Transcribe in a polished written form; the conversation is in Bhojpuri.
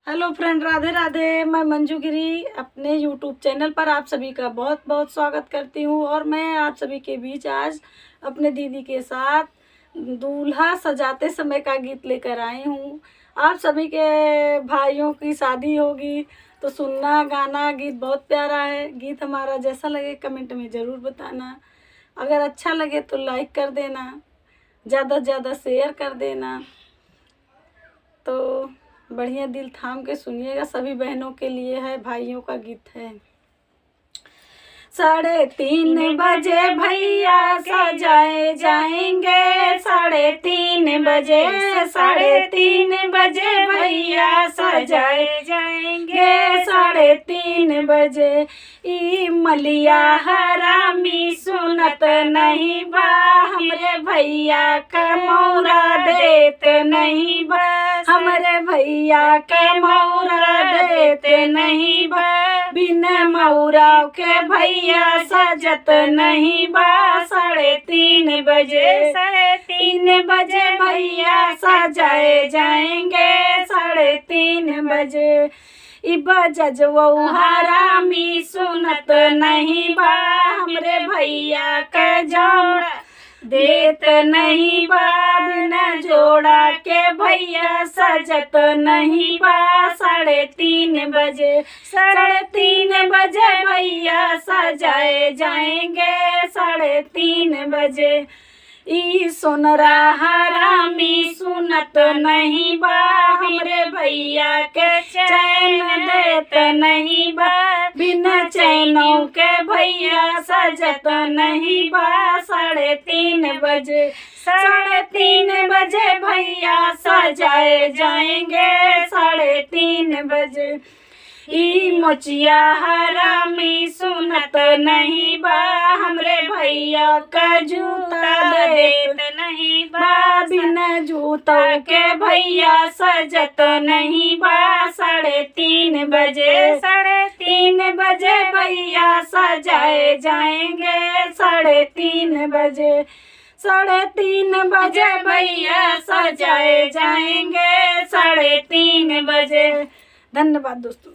Hello friend, Radhe Radhe. मैं मंजू गिरी अपने यूट्यूब चैनल पर आप सभी का बहुत बहुत स्वागत करती हूँ। और मैं आप सभी के बीच आज अपने दीदी के साथ दूल्हा सजाते समय का गीत लेकर आई हूँ। आप सभी के भाइयों की शादी होगी तो सुनना गाना गीत बहुत प्यारा है। गीत हमारा जैसा लगे कमेंट में ज़रूर बताना। अगर अच्छा लगे तो लाइक कर देना, ज़्यादा से ज़्यादा शेयर कर देना। तो बढ़िया दिल थाम के सुनिएगा। सभी बहनों के लिए है, भाइयों का गीत है। 3:30 बजे भैया सजाए जाएंगे, 3:30 बजे, 3:30 बजे भैया सजाए जाएंगे, 3:30 बजे। ई मलिया हरामी सुनत नहीं बा, हमरे भैया का मौरा देत नहीं बा, हमरे भैया का मौरा देत नहीं बा। बिना मौरा के भैया सजत नहीं बा, 3:30 बजे, 3:30 बजे भैया सजाए जाएंगे, 3:30 बजे। इबा जजवो हरामी सुनत नहीं बा, हमरे भैया के जोड़ा देत नहीं बा, बिना जोड़ा के भैया सजत नहीं बा, 3:30 बजे, 3:30 बजे भैया सजाए जाएंगे, 3:30 बजे। ई सोनरा हरामी सुनत नहीं बा, हमरे भैया के चैन देत नहीं बा, बिना चैनों के भैया सजत नहीं बा, 3:30 बजे, 3:30 बजे भैया सजाए जाएंगे, 3:30 बजे। ई मोचिया हरामी सुनत नहीं बा, हमरे भैया का जूता देत नहीं बा, बिना जूतों के भैया सजत नहीं बा, 3:30 बजे, 3:30 बजे भैया सजाए जाएंगे, 3:30 बजे, 3:30 बजे भैया सजाए जाएंगे, 3:30 बजे। धन्यवाद दोस्तों।